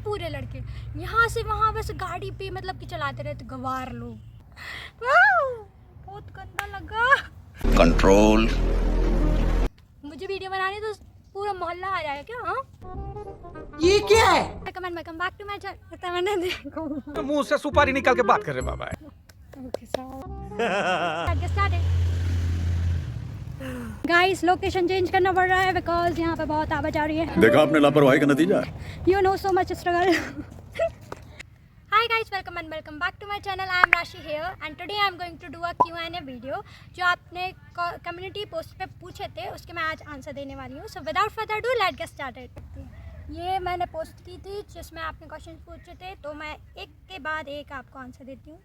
पूरे लड़के यहाँ से वहाँ बस गाड़ी पे मतलब कि चलाते रहते गवार लोग। बहुत गंदा लगा। कंट्रोल। मुझे वीडियो बनानी तो पूरा मोहल्ला आ जाएगा क्या? हाँ ये क्या है? Welcome back to my channel. Tamanna देखो मुंह से सुपारी निकाल के बात कर रहे बाबा। गाइस लोकेशन चेंज करना पड़ रहा है बिकॉज यहाँ पे बहुत आवाज आ रही है। देखा आपने लापरवाही का नतीजा। You know so much struggle. Hi guys, welcome back to my channel. I am Rashi here and today I am going to do a Q&A video जो आपने कम्युनिटी पोस्ट पे पूछे थे उसके मैं आज आंसर देने वाली हूँ। So without further ado, let's get started. ये मैंने पोस्ट की थी जिसमें आपने क्वेश्चन पूछे थे तो मैं एक के बाद एक आपको आंसर देती हूँ।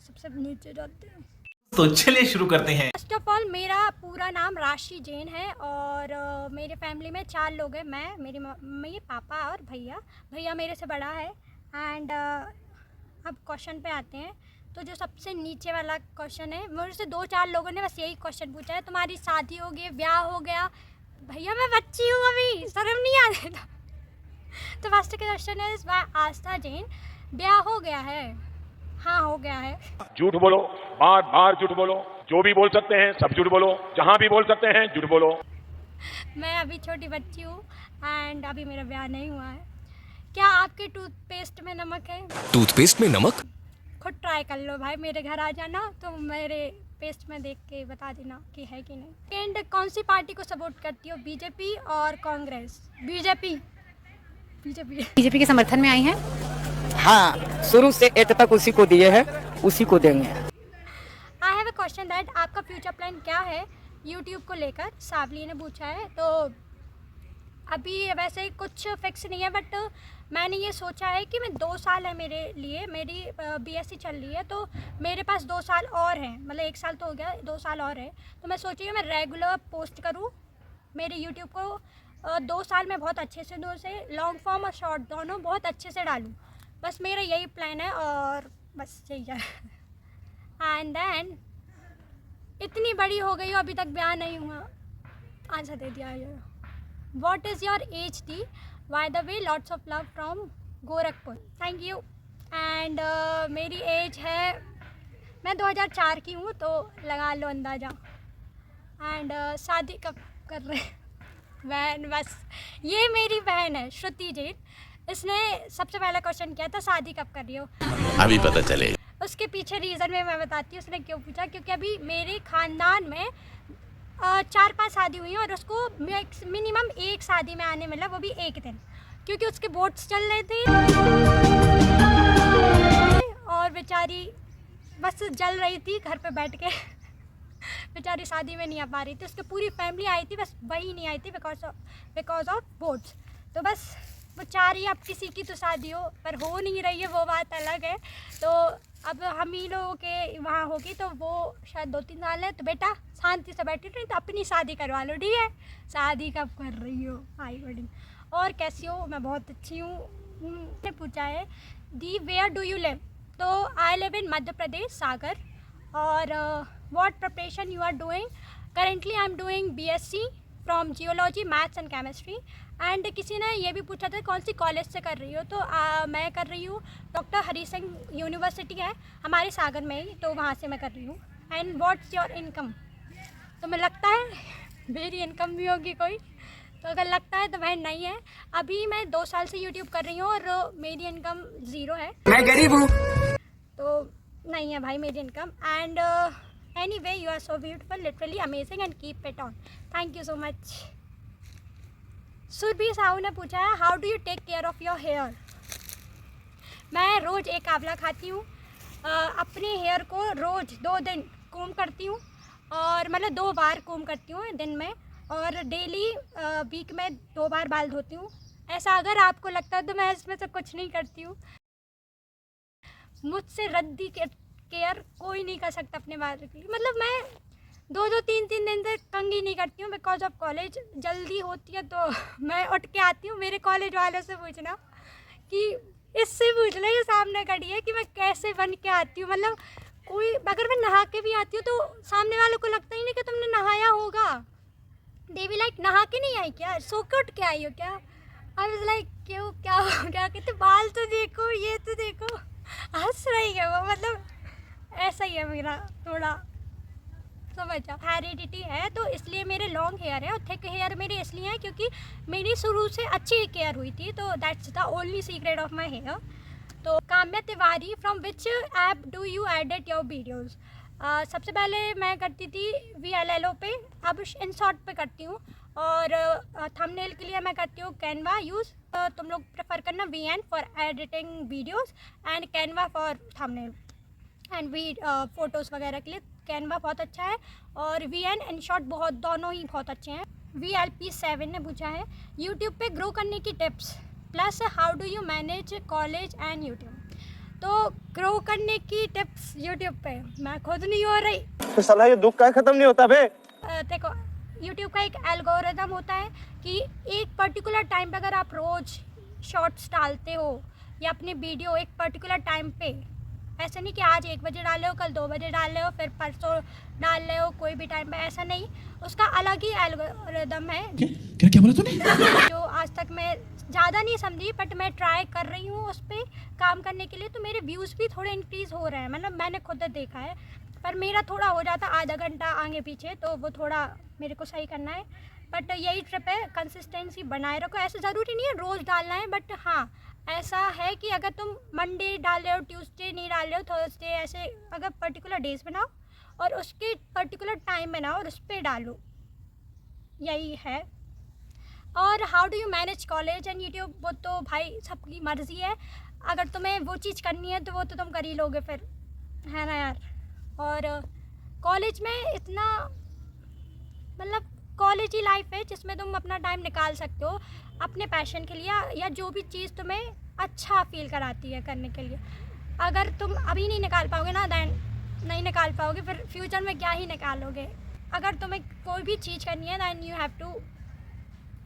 सबसे नीचे जाते हैं तो चलिए शुरू करते हैं। फर्स्ट ऑफ ऑल मेरा पूरा नाम राशि जैन है और मेरे फैमिली में 4 लोग हैं। मैं मेरे पापा और भैया मेरे से बड़ा है। एंड अब क्वेश्चन पे आते हैं तो जो सबसे नीचे वाला क्वेश्चन है मेरे से 2-4 लोगों ने बस यही क्वेश्चन पूछा है, तुम्हारी शादी हो गई, ब्याह हो गया? भैया मैं बच्ची हूँ, अभी शर्म नहीं आ रहा। तो फर्स्ट क्वेश्चन है बाय आस्था जैन, ब्याह हो गया है? हाँ हो गया है। झूठ बोलो, बार बार झूठ बोलो, जो भी बोल सकते हैं सब झूठ बोलो, जहाँ भी बोल सकते हैं झूठ बोलो। मैं अभी छोटी बच्ची हूँ एंड अभी मेरा ब्याह नहीं हुआ है। क्या आपके टूथपेस्ट में नमक है? टूथपेस्ट में नमक? खुद ट्राई कर लो भाई, मेरे घर आ जाना तो मेरे पेस्ट में देख के बता देना कि है कि नहीं। एंड कौन सी पार्टी को सपोर्ट करती हो, बीजेपी और कांग्रेस? बीजेपी के समर्थन में आई हैं। हाँ, शुरू से एट तक उसी को दिए हैं, उसी को देंगे। I have a question that आपका फ्यूचर प्लान क्या है यूट्यूब को लेकर? सावली ने पूछा है। तो अभी वैसे कुछ फिक्स नहीं है बट मैंने ये सोचा है कि मैं 2 साल है मेरे लिए, मेरी बीएससी चल रही है तो मेरे पास 2 साल और हैं, मतलब 1 साल तो हो गया, 2 साल और है। तो मैं सोची मैं रेगुलर पोस्ट करूँ मेरे यूट्यूब को 2 साल में बहुत अच्छे से लॉन्ग फॉर्म और शॉर्ट दोनों बहुत अच्छे से डालूँ। बस मेरा यही प्लान है और बस यही है। एंड देन इतनी बड़ी हो गई हो अभी तक ब्याह नहीं हुआ, आंसर दे दिया है। व्हाट इज़ योर एज दी? By the way lots of love from Gorakhpur, thank you. And मेरी एज है, मैं 2004 की हूँ तो लगा लो अंदाज़ा। एंड शादी कब कर रहे हैं? बहन, बस ये मेरी बहन है श्रुति जैन, इसने सबसे पहला क्वेश्चन किया था शादी कब कर रही हो। अभी पता चले। उसके पीछे रीज़न में मैं बताती हूँ उसने क्यों पूछा, क्योंकि अभी मेरे ख़ानदान में 4-5 शादी हुई हैं और उसको मिनिमम 1 शादी में आने मिला, वो भी 1 दिन, क्योंकि उसके बोट्स चल रहे थे और बेचारी बस जल रही थी घर पे बैठ के। बेचारी शादी में नहीं आ पा रही थी, उसकी पूरी फैमिली आई थी, बस वही नहीं आई थी बिकॉज ऑफ बोट्स। तो बस वो चाह रही है अब किसी की तो शादी हो, पर हो नहीं रही है, वो बात अलग है। तो अब हम ही लोगों के वहाँ होगी तो वो शायद 2-3 साल है। तो बेटा शांति से बैठी रही, तो अपनी शादी करवा लो, ठीक है? शादी कब कर रही हो? आई बड़ी। और कैसी हो? मैं बहुत अच्छी हूँ। ने पूछा है दी वेयर डू यू लिव? तो I live in Madhya Pradesh, Sagar. और what preparation you are doing? Currently I am doing BSc from geology, maths and chemistry. And किसी ने ये भी पूछा था कौन सी कॉलेज से कर रही हो? तो मैं कर रही हूँ डॉक्टर हरी सिंह यूनिवर्सिटी है हमारे सागर में ही, तो वहाँ से मैं कर रही हूँ। And what's your income? तो मैं लगता है मेरी इनकम भी होगी कोई, तो अगर लगता है तो वह नहीं है। अभी मैं 2 साल से यूट्यूब कर रही हूँ और मेरी इनकम 0 है। मैं गरीब हूँ तो नहीं है भाई मेरी income. And anyway you are so beautiful, literally amazing and keep it on, thank you so much. Surabhi Sahu ने पूछा है how do you take care of your hair? मैं रोज़ एक आंवला खाती हूँ, अपने हेयर को रोज़ 2 दिन कोम करती हूँ, और मतलब 2 बार कोम करती हूँ दिन में, और डेली वीक में 2 बार बाल धोती हूँ। ऐसा अगर आपको लगता है तो मैं इसमें से कुछ नहीं करती हूँ। मुझसे रद्दी केयर कोई नहीं कर सकता अपने बाल के लिए। मतलब मैं 2-2, 3-3 दिन तक कंघी नहीं करती हूँ बिकॉज ऑफ कॉलेज जल्दी होती है तो मैं उठ के आती हूँ। मेरे कॉलेज वालों से पूछना कि इससे पूछ लो, ये सामने खड़ी है, कि मैं कैसे बन के आती हूँ। मतलब कोई अगर मैं नहा के भी आती हूँ तो सामने वालों को लगता ही नहीं कि तुमने नहाया होगा। दे भी लाइक नहा के नहीं आई क्या, सो के उठ के आई हो क्या? आई वाज लाइक क्यों, क्या हो गया? कहते बाल तो देखो, ये तो देखो। हंस रही है वो, मतलब ऐसा ही है मेरा थोड़ा, समझ जाओ। हेरिडिटी है तो इसलिए मेरे लॉन्ग हेयर है, और थिक हेयर मेरे इसलिए है क्योंकि मेरी शुरू से अच्छी केयर हुई थी, तो that's the only secret of my hair. तो Kamya Tiwari, from which app do you edit your videos? सबसे पहले मैं करती थी VLLO पे, अब InShot पे करती हूँ, और थंबनेल के लिए मैं करती हूँ कैनवा यूज़। तुम लोग प्रेफर करना VN for editing videos and Canva for thumbnail and photos वगैरह के लिए कैनवा बहुत अच्छा है, और VN InShot बहुत, दोनों ही बहुत अच्छे हैं। VLP7 ने पूछा है यूट्यूब पे ग्रो करने की tips plus how do you manage college and YouTube. तो ग्रो करने की टिप्स यूट्यूब पे मैं खुद नहीं हो रही, तो साला ये दुख का खत्म नहीं होता बे। देखो यूट्यूब का एक एल्गोरिदम होता है कि एक पर्टिकुलर टाइम पे अगर आप रोज़ शॉर्ट्स डालते हो या अपनी वीडियो एक पर्टिकुलर टाइम पे, ऐसा नहीं कि आज 1 बजे डाल रहे हो, कल 2 बजे डाल रहे हो, फिर परसों डाल रहे हो, कोई भी टाइम पे, ऐसा नहीं। उसका अलग ही एल्गोरिदम है। क्या बोला तूने? जो आज तक मैं ज़्यादा नहीं समझी, बट मैं ट्राई कर रही हूँ उस पर काम करने के लिए, तो मेरे व्यूज़ भी थोड़े इंक्रीज़ हो रहे हैं, मतलब मैंने खुद देखा है। पर मेरा थोड़ा हो जाता आधा घंटा आगे पीछे, तो वो थोड़ा मेरे को सही करना है। बट यही ट्रिप है, कंसिस्टेंसी बनाए रखो। ऐसा ज़रूरी नहीं है रोज़ डालना है, बट हाँ ऐसा है कि अगर तुम मंडे डाल रहे हो, ट्यूसडे नहीं डाल रहे हो, थर्सडे, ऐसे अगर पर्टिकुलर डेज बनाओ और उसके पर्टिकुलर टाइम बनाओ और उस पर डालो, यही है। और how do you manage college and YouTube, वो तो भाई सबकी मर्ज़ी है, अगर तुम्हें वो चीज़ करनी है तो वो तो तुम कर ही लोगे फिर, है ना यार। और कॉलेज में इतना, मतलब कॉलेज ही लाइफ है जिसमें तुम अपना टाइम निकाल सकते हो अपने पैशन के लिए, या जो भी चीज़ तुम्हें अच्छा फील कराती है करने के लिए। अगर तुम अभी नहीं निकाल पाओगे ना, दैन नहीं निकाल पाओगे, फिर फ्यूचर में क्या ही निकालोगे। अगर तुम्हें कोई भी चीज़ करनी है दैन यू हैव टू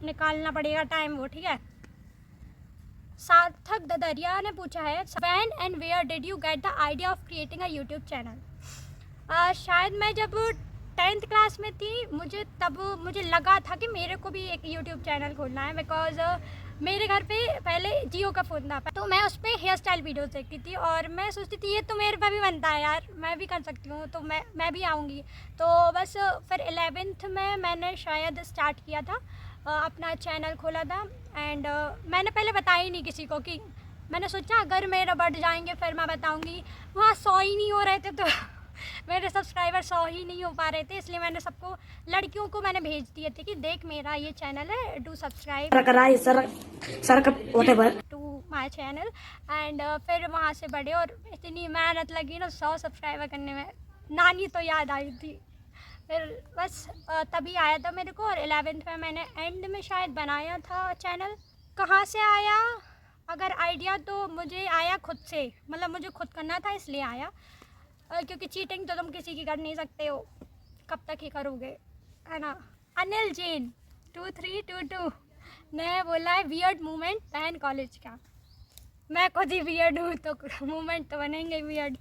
निकालना पड़ेगा टाइम, वो ठीक है। सार्थक ददरिया ने पूछा है when and where did you get the idea of creating a YouTube channel. शायद मैं जब 10th क्लास में थी, मुझे लगा था कि मेरे को भी एक यूट्यूब चैनल खोलना है, बिकॉज मेरे घर पे पहले जियो का फ़ोन था, तो मैं उस पर हेयर स्टाइल वीडियोस देखती थी, और मैं सोचती थी ये तो मेरे पे भी बनता है यार, मैं भी कर सकती हूँ, तो मैं भी आऊँगी। तो बस फिर 11th में मैंने शायद स्टार्ट किया था, अपना चैनल खोला था। एंड मैंने पहले बताया ही नहीं किसी को, कि मैंने सोचा अगर मेरा बढ़ जाएंगे फिर मैं बताऊँगी। वहाँ 100 ही नहीं हो रहे थे, तो मेरे सब्सक्राइबर 100 ही नहीं हो पा रहे थे, इसलिए मैंने सबको, लड़कियों को मैंने भेज दिए थे कि देख मेरा ये चैनल है, do subscribe to my channel. And फिर वहाँ से बढ़े, और इतनी मेहनत लगी ना 100 सब्सक्राइबर करने में, नानी तो याद आई थी। फिर बस तभी आया था मेरे को, और 11th में मैंने एंड में शायद बनाया था चैनल। कहाँ से आया अगर आइडिया, तो मुझे आया खुद से, मतलब मुझे खुद करना था इसलिए आया, क्योंकि चीटिंग तो तुम किसी की कर नहीं सकते हो, कब तक ही करोगे, है ना। अनिल जैन 2322 ने बोला है वियर्ड मूवमेंट पहन कॉलेज का। मैं खुद ही वियर्ड हूँ, तो मूवमेंट तो बनेंगे वियर्ड,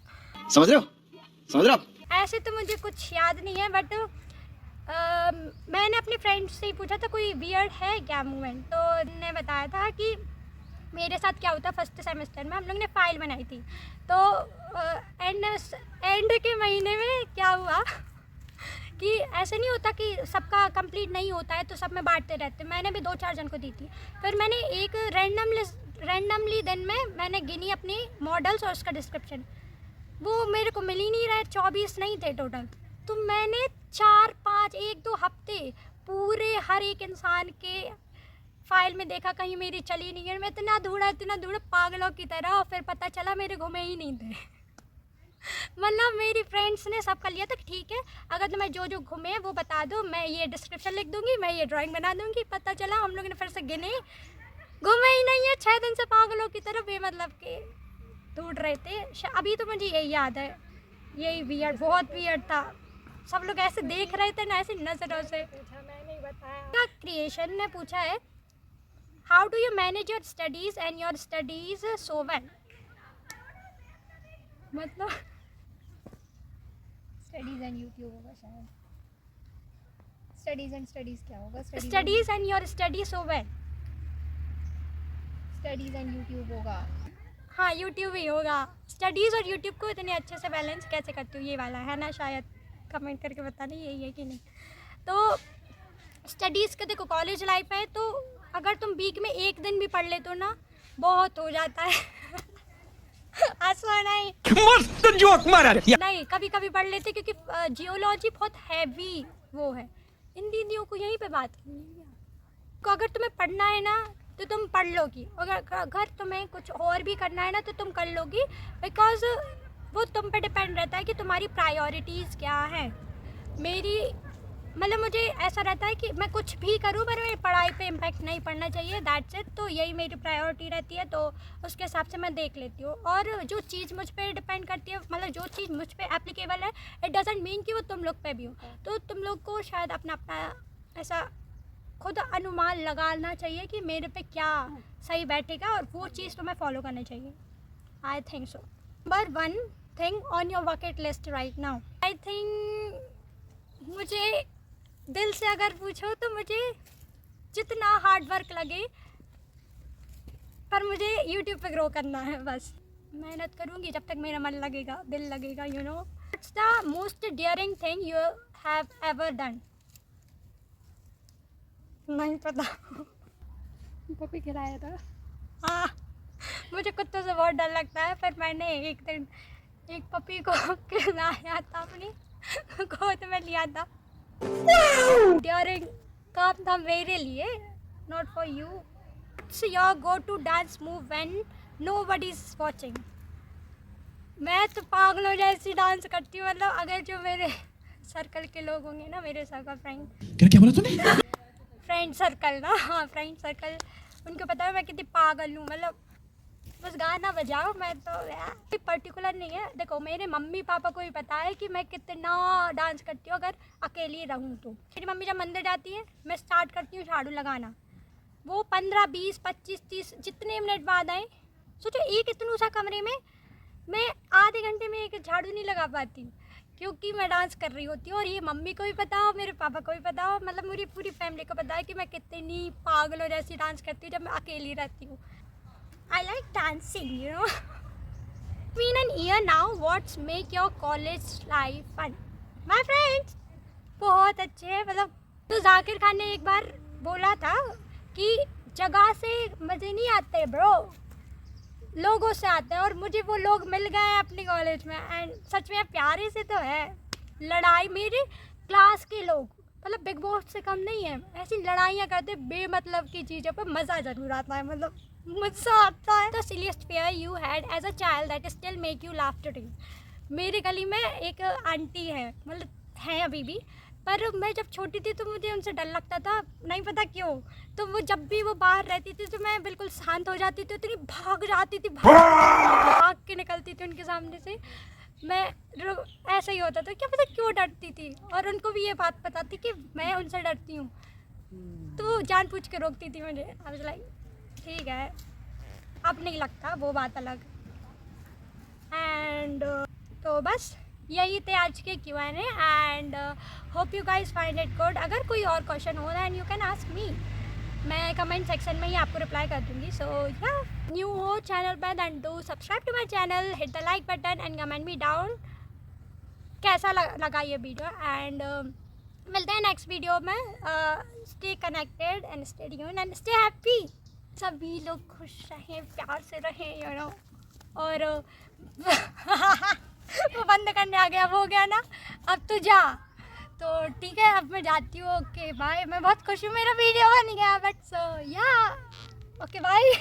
समझ रहे हो? ऐसे तो मुझे कुछ याद नहीं है, बट मैंने अपने फ्रेंड से ही पूछा था कोई वियर्ड है क्या मूवमेंट, तो उन्होंने बताया था कि मेरे साथ क्या होता, फर्स्ट सेमेस्टर में हम लोग ने फ़ाइल बनाई थी, तो एंड के महीने में क्या हुआ कि ऐसे नहीं होता कि सबका कंप्लीट नहीं होता है तो सब में बांटते रहते, मैंने भी 2-4 जन को दी थी। फिर मैंने एक रैंडमली दिन में मैंने गिनी अपनी मॉडल्स और उसका डिस्क्रिप्शन, वो मेरे को मिल ही नहीं रहा, 24 नहीं थे टोटल। तो मैंने 4-5 1-2 हफ्ते पूरे हर एक इंसान के फाइल में देखा, कहीं मेरी चली नहीं है। मैं इतना ढूंढा पागलों की तरह, और फिर पता चला मेरे घूमे ही नहीं थे। मतलब मेरी फ्रेंड्स ने सब कर लिया था कि ठीक है, अगर तुम्हें जो जो घूमे वो बता दो, मैं ये डिस्क्रिप्शन लिख दूंगी, मैं ये ड्राइंग बना दूंगी। पता चला हम लोगों ने फिर से गिने, घूमे ही नहीं है। 6 दिन से पागलों की तरह बेमतलब के ढूंढ रहे थे। अभी तो मुझे यही याद है, यही वियर्ड, बहुत वियर्ड था। सब लोग ऐसे देख रहे थे ना, ऐसी नज़रों से। क्रिएशन ने पूछा है how do you manage your studies and your studies so well. मतलब स्टडीज एंड यूट्यूब होगा शायद। स्टडीज क्या होगा? Studies and your study so well. Studies and YouTube होगा। हाँ, यूट्यूब ही होगा। स्टडीज़ और यूट्यूब को इतने अच्छे से बैलेंस कैसे करती हूँ, ये वाला है ना, शायद कमेंट करके बताना यही है कि नहीं। तो स्टडीज़ का देखो, कॉलेज लाइफ है तो अगर तुम वीक में एक दिन भी पढ़ ले तो ना बहुत हो जाता है। नहीं मस्त जोक मारा रे। नहीं, कभी कभी पढ़ लेते क्योंकि जियोलॉजी बहुत हैवी वो है। इन दीदियों को यहीं पे बात करनी है। तो अगर तुम्हें पढ़ना है ना तो तुम पढ़ लोगी, अगर तुम्हें कुछ और भी करना है ना तो तुम कर लोगी, बिकॉज वो तुम पे डिपेंड रहता है कि तुम्हारी प्रायोरिटीज़ क्या है। मेरी मतलब मुझे ऐसा रहता है कि मैं कुछ भी करूँ पर मेरी पढ़ाई पे इम्पैक्ट नहीं पड़ना चाहिए, दैट्स इट। तो यही मेरी प्रायोरिटी रहती है, तो उसके हिसाब से मैं देख लेती हूँ। और जो चीज़ मुझ पे डिपेंड करती है, मतलब जो चीज़ मुझ पे एप्लीकेबल है, इट डजंट मीन कि वो तुम लोग पे भी हो। तो तुम लोग को शायद अपना अपना ऐसा खुद अनुमान लगाना चाहिए कि मेरे पे क्या सही बैठेगा और वो चीज़ तुम्हें फॉलो करनी चाहिए। I think so. Number 1 thing on your bucket list right now, I think मुझे दिल से अगर पूछो तो मुझे जितना हार्ड वर्क लगे पर मुझे यूट्यूब पे ग्रो करना है, बस मेहनत करूँगी जब तक मेरा मन लगेगा, दिल लगेगा, you know. It's the most daring thing you have ever done. नहीं पता। पपी खिलाया था। हाँ, मुझे कुत्तों से बहुत डर लगता है, पर मैंने एक दिन एक पपी को खिलाया था, अपनी गोद में लिया था। डियरिंग काम था मेरे लिए, not for you. It's your go to dance move when nobody is watching. मैं तो पागलों जैसी डांस करती हूँ, मतलब अगर जो मेरे सर्कल के लोग होंगे ना, मेरे सर्कल क्या बोला तूने? फ्रेंड सर्कल ना, हाँ फ्रेंड सर्कल, उनको पता है मैं कितनी पागल हूँ। मतलब बस गाना बजाओ, मैं तो कोई पर्टिकुलर नहीं है। देखो मेरे मम्मी पापा को भी पता है कि मैं कितना डांस करती हूँ अगर अकेली रहूँ तो। मेरी मम्मी जब मंदिर जाती है मैं स्टार्ट करती हूँ झाड़ू लगाना, वो 15, 20, 25, 30 जितने मिनट बाद आए। सोचो एक इतना सा कमरे में मैं आधे घंटे में एक झाड़ू नहीं लगा पाती क्योंकि मैं डांस कर रही होती हूँ। और ये मम्मी को भी पता हो, मेरे पापा को भी पता हो, मतलब मेरी पूरी फैमिली को पता है कि मैं कितनी पागलों जैसी डांस करती हूँ जब मैं अकेली रहती हूँ। I like dancing, you know. Been an year now. What's make your college life fun? My friends बहुत अच्छे हैं। मतलब तो जाकिर खान ने एक बार बोला था कि जगह से मज़े नहीं आते ब्रो, लोगों से आते हैं। और मुझे वो लोग मिल गए हैं अपने कॉलेज में, एंड सच में प्यारे से तो है। लड़ाई मेरे क्लास के लोग मतलब बिग बॉस से कम नहीं है, ऐसी लड़ाइयाँ करते बेमतलब की चीज़ों पर मज़ा ज़रूर आता है, मतलब मज़ा आता है। The silliest fear you had as a child that still make you laugh today. मेरे गली में एक आंटी है, मतलब है अभी भी, पर मैं जब छोटी थी तो मुझे उनसे डर लगता था, नहीं पता क्यों। तो वो जब भी वो बाहर रहती थी तो मैं बिल्कुल शांत हो जाती थी, इतनी भाग जाती थी, भाग के निकलती थी उनके सामने से। मैं ऐसा ही होता था, क्या पता क्यों डरती थी। और उनको भी ये बात पता थी कि मैं उनसे डरती हूँ, तो वो जानबूझ के रोकती थी मुझे। आई वाज लाइक ठीक है, अब नहीं लगता, वो बात अलग। एंड तो बस यही थे आज के Q&A and hope you guys find it good. अगर कोई और क्वेश्चन हो रहा है यू कैन आस्क मी, मैं कमेंट सेक्शन में ही आपको रिप्लाई कर दूँगी। सो या न्यू हो चैनल पर then do subscribe to my channel, hit the like button and comment me down कैसा लगा ये वीडियो। एंड मिलते हैं नेक्स्ट वीडियो में। Stay connected and stay tuned and stay happy. सभी लोग खुश रहें, प्यार से रहें, यू नो। और वो बंद करने आ गया, वो हो गया ना, अब तो जा। तो ठीक है, अब मैं जाती हूँ। Okay bye. मैं बहुत खुश हूँ मेरा वीडियो बन गया, बट सो या ओके बाय।